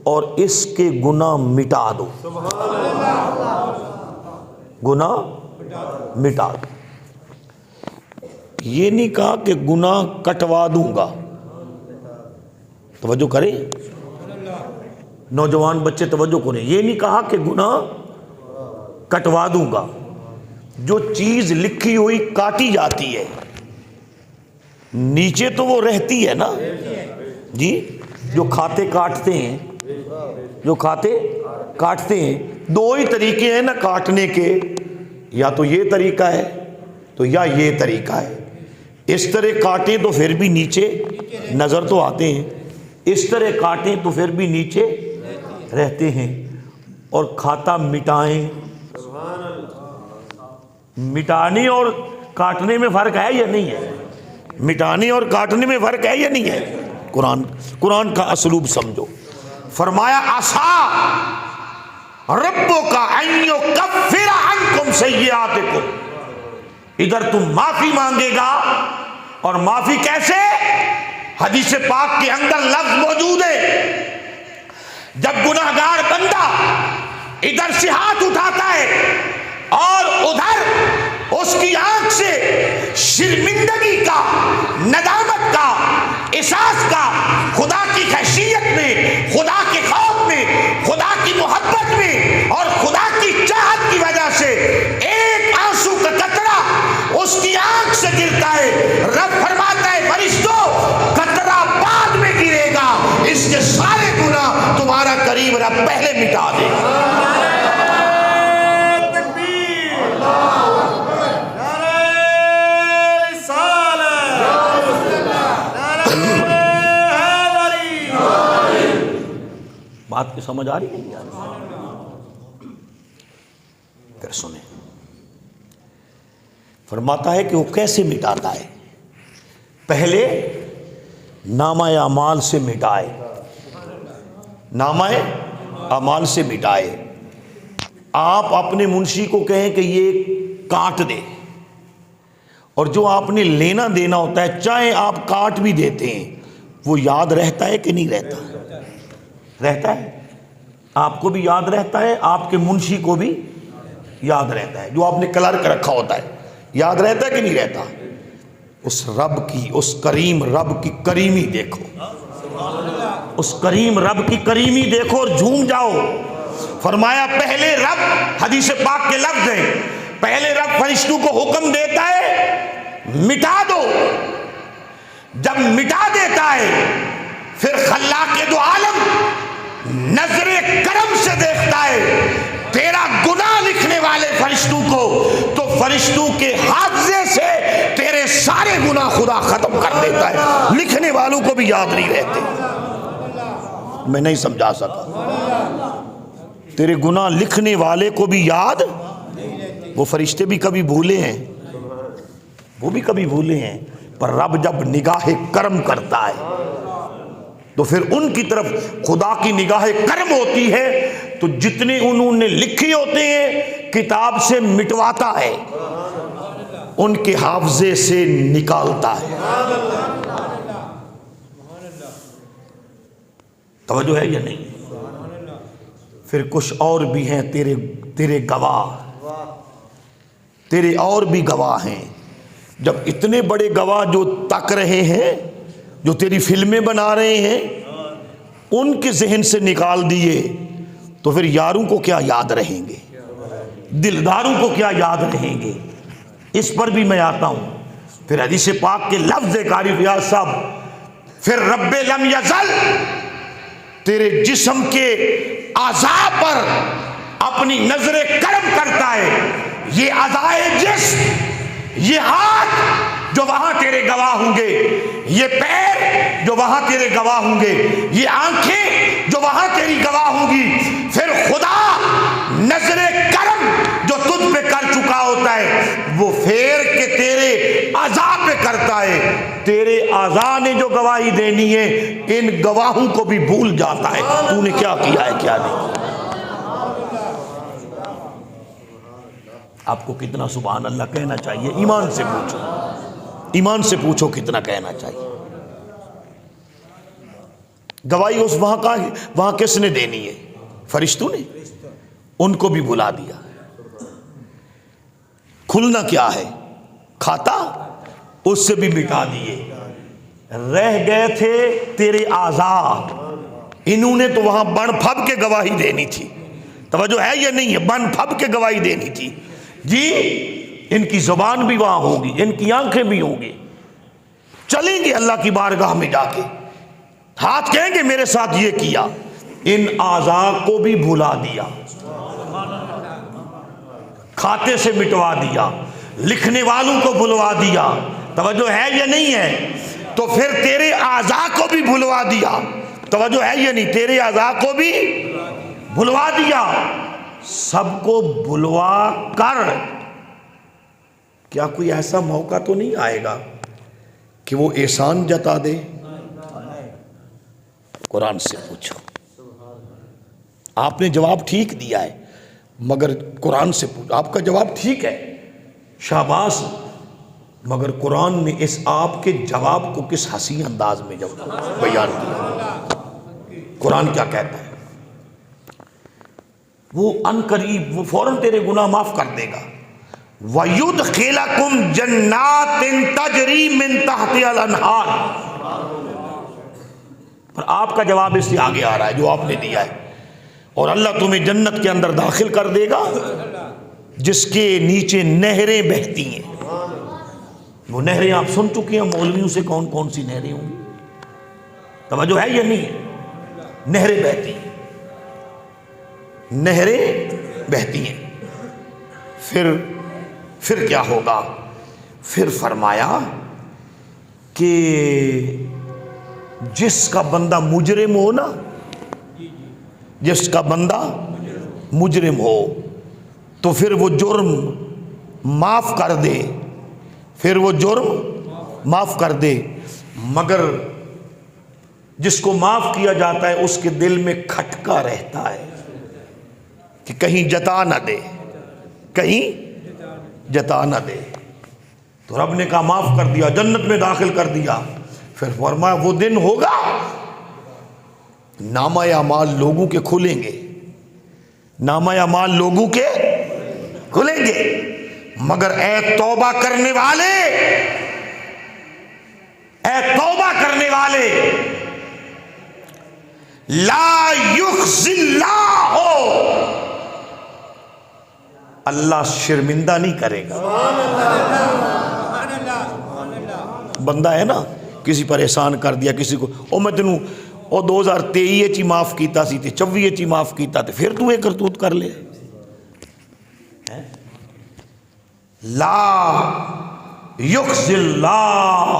Speaker 1: اور اس کے گناہ مٹا دو، گناہ مٹا دو۔ یہ نہیں کہا کہ گناہ کٹوا دوں گا، توجہ کریں نوجوان بچے، توجہ کریں، یہ نہیں کہا کہ گناہ کٹوا دوں گا۔ جو چیز لکھی ہوئی کاٹی جاتی ہے نیچے تو وہ رہتی ہے نا جی، جو کھاتے کاٹتے ہیں، جو کھاتے کاٹتے ہیں، دو ہی طریقے ہیں نا کاٹنے کے، یا تو یہ طریقہ ہے تو یا یہ طریقہ ہے۔ اس طرح کاٹیں تو پھر بھی نیچے نظر تو آتے ہیں، اس طرح کاٹیں تو پھر بھی نیچے رہتے ہیں، اور کھاتا مٹائیں، مٹانے اور کاٹنے میں فرق ہے یا نہیں ہے؟ مٹانے اور کاٹنے میں فرق ہے یا نہیں ہے؟ قرآن کا اسلوب سمجھو. فرمایا عسا ربک ان یکفر عنکم سیئاتکم. ادھر تم معافی مانگے گا، اور معافی کیسے؟ حدیث پاک کے اندر لفظ موجود ہے، جب گناہگار بندہ ادھر سے ہاتھ اٹھاتا ہے اور ادھر اس کی آنکھ سے شرمندگی کا، ندامت کا، احساس کا، خدا کی خشیت میں، خدا کے خوف میں، خدا کی محبت میں اور خدا کی چاہت کی وجہ سے ایک آنسو کا قطرہ اس کی آنکھ سے گرتا ہے، رب فرماتا ہے فرشتوں قطرہ بعد میں گرے گا، اس کے سارے گناہ تمہارا کریم رب پہلے مٹا دے گا. بات کی سمجھ آ رہی ہے نہیں آ رہی؟ پھر سنیں، فرماتا ہے کہ وہ کیسے مٹاتا ہے. پہلے نامہ اعمال سے مٹائے، نامہ اعمال سے مٹائے. آپ اپنے منشی کو کہیں کہ یہ کاٹ دے، اور جو آپ نے لینا دینا ہوتا ہے چاہے آپ کاٹ بھی دیتے ہیں وہ یاد رہتا ہے کہ نہیں رہتا؟ رہتا ہے. آپ کو بھی یاد رہتا ہے، آپ کے منشی کو بھی یاد رہتا ہے. جو آپ نے کلرک رکھا ہوتا ہے یاد رہتا ہے کہ نہیں رہتا؟ اس رب کی، اس کریم رب کی کریمی دیکھو، اس کریم رب کی کریمی دیکھو اور جھوم جاؤ. فرمایا پہلے رب، حدیث پاک کے لفظ ہیں، پہلے رب فرشتوں کو حکم دیتا ہے مٹا دو. جب مٹا دیتا ہے پھر خلاق دو عالم نظر کرم سے دیکھتا ہے تیرا گناہ لکھنے والے فرشتوں کو، تو فرشتوں کے حافظے سے تیرے سارے گناہ خدا ختم کر دیتا ہے. لکھنے والوں کو بھی یاد نہیں رہتے. میں نہیں سمجھا سکا. تیرے گناہ لکھنے والے کو بھی یاد، وہ فرشتے بھی کبھی بھولے ہیں، وہ بھی کبھی بھولے ہیں، پر رب جب نگاہ کرم کرتا ہے تو پھر ان کی طرف خدا کی نگاہ کرم ہوتی ہے، تو جتنے انہوں نے لکھے ہوتے ہیں کتاب سے مٹواتا ہے، ان کے حافظے سے نکالتا ہے. توجہ ہے یا نہیں؟ پھر کچھ اور بھی ہیں تیرے گواہ، تیرے اور بھی گواہ ہیں. جب اتنے بڑے گواہ جو تک رہے ہیں، جو تیری فلمیں بنا رہے ہیں، ان کے ذہن سے نکال دیے تو پھر یاروں کو کیا یاد رہیں گے؟ دلداروں کو کیا یاد رہیں گے؟ اس پر بھی میں آتا ہوں. پھر حدیث پاک کے لفظ قاری ریاض صاحب، پھر رب لم یزل تیرے جسم کے اعضاء پر اپنی نظر کرم کرتا ہے. یہ اعضائے جسم، یہ ہاتھ جو وہاں تیرے گواہ ہوں گے، یہ پیر جو وہاں تیرے گواہ ہوں گے، یہ آنکھیں جو وہاں تیری گواہ ہوں گی. پھر خدا نظر کرم جو تجھ پہ کر چکا ہوتا ہے وہ پھیر کے تیرے اعضاء پہ کرتا ہے. تیرے اعضاء نے جو گواہی دینی ہے ان گواہوں کو بھی بھول جاتا ہے تو نے کیا کیا ہے کیا نہیں. آپ کو کتنا سبحان اللہ کہنا چاہیے؟ ایمان سے پوچھو، ایمان سے پوچھو کتنا کہنا چاہیے. گواہی اس وہاں کس نے دینی ہے؟ فرشتوں نے. ان کو بھی بلا دیا. کھلنا کیا ہے؟ کھاتا، اس سے بھی مٹا دیے. رہ گئے تھے تیرے اعضاء، انہوں نے تو وہاں بن پھب کے گواہی دینی تھی. توجہ ہے یا نہیں ہے؟ بن پھب کے گواہی دینی تھی. جی ان کی زبان بھی وہاں ہوگی، ان کی آنکھیں بھی ہوں گی. چلیں گے اللہ کی بارگاہ میں جا کے، ہاتھ کہیں گے میرے ساتھ یہ کیا. ان اعضاء کو بھی بھلا دیا، کھاتے سے مٹوا دیا، لکھنے والوں کو بھلوا دیا. توجہ ہے یا نہیں ہے؟ تو پھر تیرے اعضاء کو بھی بھلوا دیا. توجہ ہے یا نہیں؟ تیرے اعضاء کو بھی بھلوا دیا. سب کو بھلوا کر کیا کوئی ایسا موقع تو نہیں آئے گا کہ وہ احسان جتا دے؟ قرآن سے پوچھو. آپ نے جواب ٹھیک دیا ہے مگر قرآن سے پوچھو. آپ کا جواب ٹھیک ہے، شاباش، مگر قرآن نے اس آپ کے جواب کو کس حسین انداز میں بیان کیا. قرآن کیا کہتا ہے؟ وہ ان قریب وہ فوراً تیرے گناہ معاف کر دے گا. وَيُدْخِلَكُمْ جَنَّاتٍ تَجْرِي مِن تَحْتِهَا الْأَنْهَارُ. پر آپ کا جواب اس سے آگے آ رہا ہے جو آپ نے دیا ہے. اور اللہ تمہیں جنت کے اندر داخل کر دے گا جس کے نیچے نہریں بہتی ہیں. وہ نہریں آپ سن چکے ہیں مولویوں سے، کون کون سی نہریں ہوں گی؟ توجہ ہے یا نہیں ہے؟ نہریں بہتی ہیں، نہریں بہتی ہیں. پھر کیا ہوگا؟ پھر فرمایا کہ جس کا بندہ مجرم ہو نا، جس کا بندہ مجرم ہو تو پھر وہ جرم معاف کر دے، پھر وہ جرم معاف کر دے. مگر جس کو معاف کیا جاتا ہے اس کے دل میں کھٹکا رہتا ہے کہ کہیں جتا نہ دے، کہیں جتا نہ دے. تو رب نے کہا معاف کر دیا، جنت میں داخل کر دیا. پھر فرمایا وہ دن ہوگا نامہ اعمال لوگوں کے کھلیں گے، نامہ اعمال لوگوں کے کھلیں گے. مگر اے توبہ کرنے والے، اے توبہ کرنے والے، لا یخزی اللہ ہو، اللہ شرمندہ نہیں کرے گا. بندہ ہے نا، کسی پر احسان کر دیا، کسی کو او میں تینوں او 2023 چی معاف کیتا سی تے 24 چی معاف کیتا تے پھر تو ایک کرتوت کر لے. لا یخزی اللہ،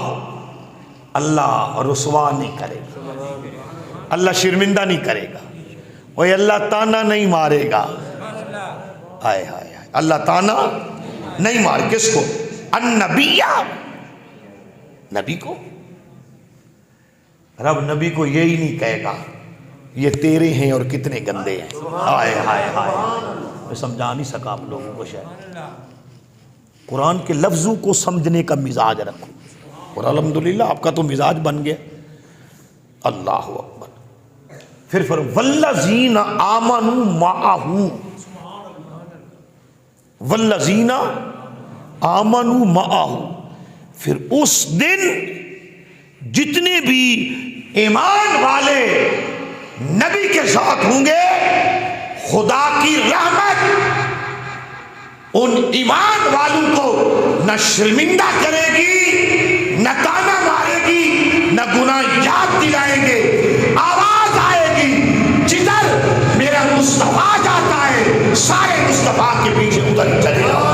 Speaker 1: اللہ رسوا نہیں کرے گا، اللہ شرمندہ نہیں کرے گا. اوے اللہ تانا نہیں مارے گا. آئے ہائے، اللہ تانا نہیں مار. کس کو؟ النبیہ، نبی کو. رب نبی کو یہی نہیں کہے گا یہ تیرے ہیں اور کتنے گندے ہیں. آئے ہائے ہائے، میں سمجھا نہیں سکا آپ لوگوں کو. شاید قرآن کے لفظوں کو سمجھنے کا مزاج رکھو، اور الحمدللہ آپ کا تو مزاج بن گیا. اللہ اکبر. پھر والذین آمنوا معہ، والذین آمنوا معہ. پھر اس دن جتنے بھی ایمان والے نبی کے ساتھ ہوں گے، خدا کی رحمت ان ایمان والوں کو نہ شرمندہ کرے گی، نہ تانا مارے گی، نہ گناہ یاد دلائیں گے. آواز آئے گی جدھر میرا مصطفیٰ جاتا ہے سارے مصطفیٰ کے پیچھے ادھر چلے جاؤ.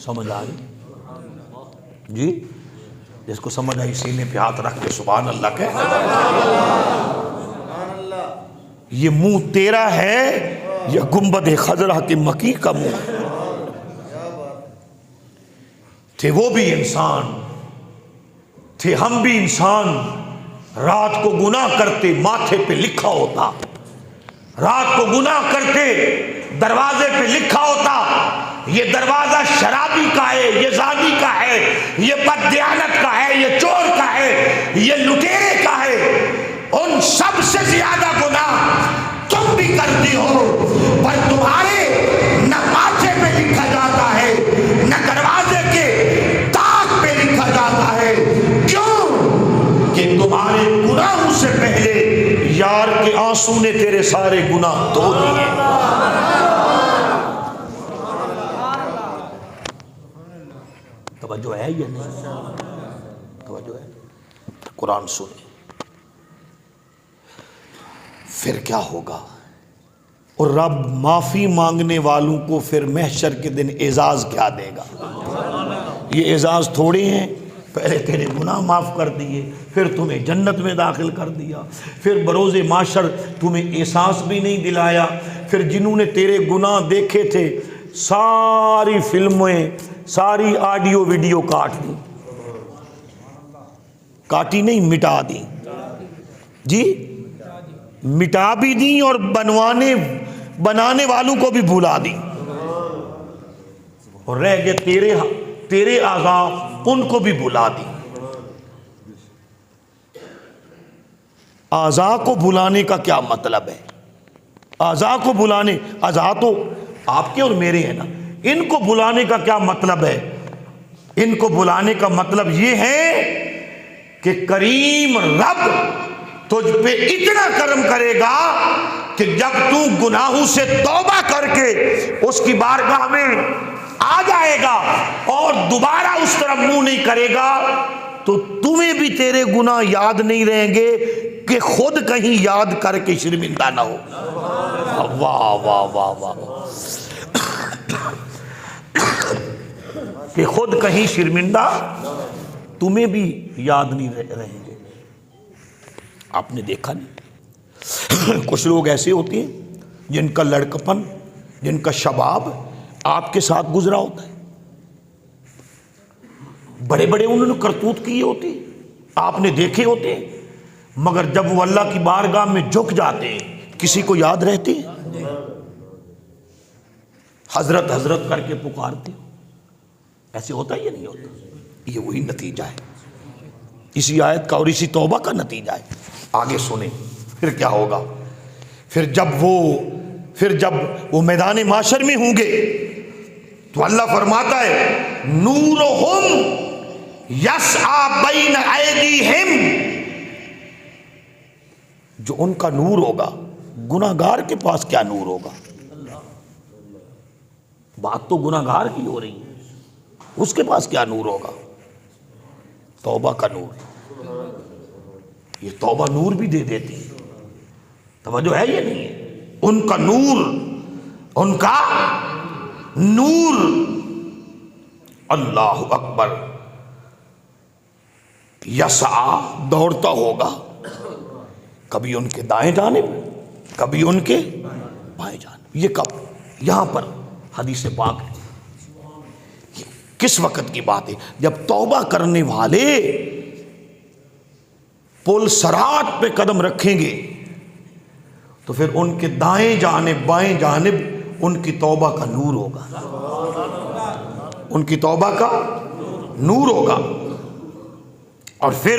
Speaker 1: سمجھ آئی جی؟ جس کو سمجھ آئی سینے پہ ہاتھ رکھ کے سبحان اللہ کہہ. یہ منہ تیرا ہے یا گنبد خضرہ کے مکی کا منہ؟ تھے وہ بھی انسان، تھے ہم بھی انسان. رات کو گناہ کرتے ماتھے پہ لکھا ہوتا، رات کو گناہ کرتے دروازے پہ لکھا ہوتا یہ دروازہ شرابی کا ہے، یہ زانی کا ہے، یہ بددیانت کا ہے، یہ چور کا ہے، یہ لٹیرے کا ہے. ان سب سے زیادہ گناہ تم بھی کرتی ہو، پر تمہارے نہ ماتھے پہ لکھا جاتا ہے نہ دروازے کے تاج پہ لکھا جاتا ہے. کیوں؟ کہ تمہارے گناہوں سے پہلے یار کے آنسو نے تیرے سارے گناہ دھو دیے. توجہ ہے یا نہیں؟ توجہ ہے؟ قرآن سنیں. پھر کیا ہوگا؟ اور رب معافی مانگنے والوں کو پھر محشر کے دن اعزاز کیا دے گا. یہ اعزاز تھوڑے ہیں پہلے تیرے گناہ معاف کر دیے، پھر تمہیں جنت میں داخل کر دیا، پھر بروز معاشر تمہیں احساس بھی نہیں دلایا، پھر جنہوں نے تیرے گناہ دیکھے تھے ساری فلمیں، ساری آڈیو ویڈیو کاٹ دی، کاٹی نہیں، مٹا دی، جی مٹا بھی دی، اور بنانے والوں کو بھی بھلا دی، اور رہ گئے تیرے اعضاء، ان کو بھی بھلا دی۔ اعضاء کو بھلانے کا کیا مطلب ہے؟ اعضاء کو بھلانے، اعضاء تو آپ کے اور میرے ہیں نا، ان کو بھلانے کا کیا مطلب ہے؟ ان کو بھلانے کا مطلب یہ ہے کہ کریم رب تجھ پہ اتنا کرم کرے گا کہ جب تو گناہوں سے توبہ کر کے اس کی بارگاہ میں آ جائے گا اور دوبارہ اس طرف منہ نہیں کرے گا تو تمہیں بھی تیرے گناہ یاد نہیں رہیں گے کہ خود کہیں یاد کر کے شرمندہ نہ ہو۔ واہ واہ واہ واہ، کہ خود کہیں شرمندہ تمہیں بھی یاد نہیں رہیں گے۔ آپ نے دیکھا نہیں، کچھ لوگ ایسے ہوتے ہیں جن کا لڑکپن، جن کا شباب آپ کے ساتھ گزرا ہوتا ہے، بڑے بڑے انہوں نے کرتوت کیے ہوتے ہیں، آپ نے دیکھے ہوتے ہیں، مگر جب وہ اللہ کی بارگاہ میں جھک جاتے ہیں کسی کو یاد رہتے ہیں؟ حضرت حضرت کر کے پکارتے ہو، ایسے ہوتا ہے یا نہیں ہوتا؟ یہ وہی نتیجہ ہے اسی آیت کا اور اسی توبہ کا نتیجہ ہے۔ آگے سنیں پھر کیا ہوگا۔ پھر جب وہ میدان معاشر میں ہوں گے تو اللہ فرماتا ہے نورہم یسعی بین ایدیہم، جو ان کا نور ہوگا، گناہگار کے پاس کیا نور ہوگا؟ بات تو گناہگار کی ہو رہی ہے، اس کے پاس کیا نور ہوگا؟ توبہ کا نور۔ یہ توبہ نور بھی دے دیتی ہے، توجہ ہے یہ نہیں ہے؟ ان کا نور اللہ اکبر، یسعی دوڑتا ہوگا، کبھی ان کے دائیں جانب کبھی ان کے بائیں جانب۔ یہ کب؟ یہاں پر حدیث پاک ہے، کس وقت کی بات ہے؟ جب توبہ کرنے والے پل صراط پہ قدم رکھیں گے تو پھر ان کے دائیں جانب بائیں جانب ان کی توبہ کا نور ہوگا، ان کی توبہ کا نور ہوگا، اور پھر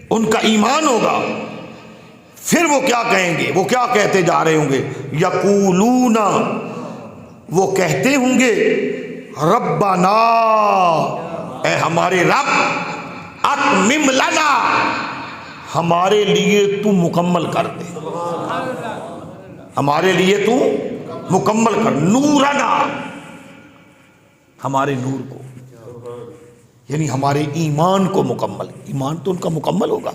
Speaker 1: ان کا ایمان ہوگا۔ پھر وہ کیا کہیں گے؟ وہ کیا کہتے جا رہے ہوں گے؟ یقولون، وہ کہتے ہوں گے ربنا، اے ہمارے رب، اتمم لنا، ہمارے لیے تو مکمل کر دے، ہمارے لیے تو مکمل کر، نورنا، ہمارے نور کو، یعنی ہمارے ایمان کو مکمل، ایمان تو ان کا مکمل ہوگا،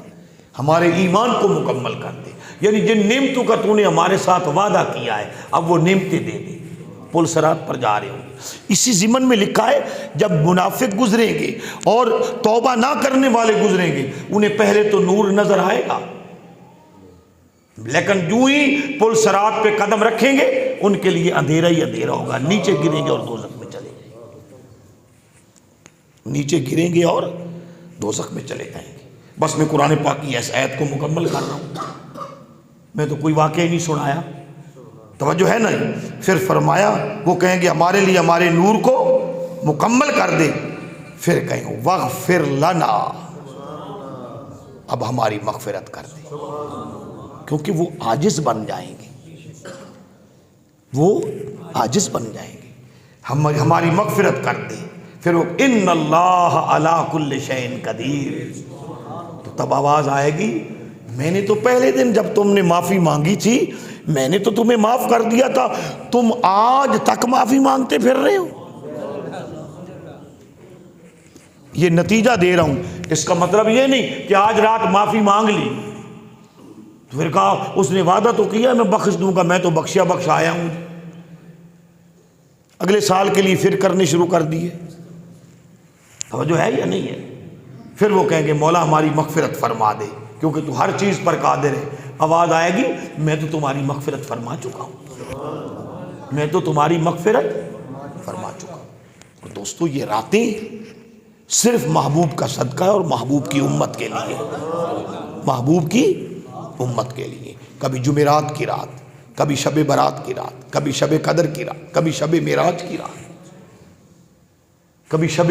Speaker 1: ہمارے ایمان کو مکمل کر دے، یعنی جن نعمتوں کا تو نے ہمارے ساتھ وعدہ کیا ہے اب وہ نعمتیں دے دے۔ پل صراط پر جا رہے ہوں گے۔ اسی ضمن میں لکھا ہے جب منافق گزریں گے اور توبہ نہ کرنے والے گزریں گے انہیں پہلے تو نور نظر آئے گا، لیکن جو ہی پل صراط پہ قدم رکھیں گے ان کے لیے اندھیرا ہی اندھیرا ہوگا، نیچے گریں گے اور دوزخ میں چلے جائیں گے، نیچے گریں گے اور دوزخ میں چلے جائیں گے۔ بس میں قرآن پاک کی اس آیت کو مکمل کر رہا ہوں، میں تو کوئی واقعہ نہیں سنایا، توجہ ہے نا؟ پھر فرمایا وہ کہیں گے ہمارے لیے ہمارے نور کو مکمل کر دے، پھر کہیں گے واغفر لنا، اب ہماری مغفرت کر دے، کیونکہ وہ عاجز بن جائیں گے، وہ عاجز بن جائیں گے، ہماری مغفرت کر دے۔ پھر وہ ان اللہ علی کل شیء قدیر، تو تب آواز آئے گی میں نے تو پہلے دن جب تم نے معافی مانگی تھی میں نے تو تمہیں معاف کر دیا تھا، تم آج تک معافی مانگتے پھر رہے ہو۔ یہ نتیجہ دے رہا ہوں، اس کا مطلب یہ نہیں کہ آج رات معافی مانگ لی تو پھر کہا اس نے وعدہ تو کیا میں بخش دوں گا، میں تو بخشیا آیا ہوں، اگلے سال کے لیے پھر کرنے شروع کر دیے۔ توجہ ہے یا نہیں ہے؟ پھر وہ کہیں گے مولا ہماری مغفرت فرما دے، کیونکہ تو ہر چیز پر قادر ہے۔ آواز آئے گی میں تو تمہاری مغفرت فرما چکا ہوں، میں تو تمہاری مغفرت فرما چکا ہوں۔ اور دوستو یہ راتیں صرف محبوب کا صدقہ ہے اور محبوب کی امت کے لیے، محبوب کی امت کے لیے۔ کبھی جمعرات کی رات، کبھی شب برات کی رات، کبھی شب قدر کی رات، کبھی شب معراج کی رات، کبھی شب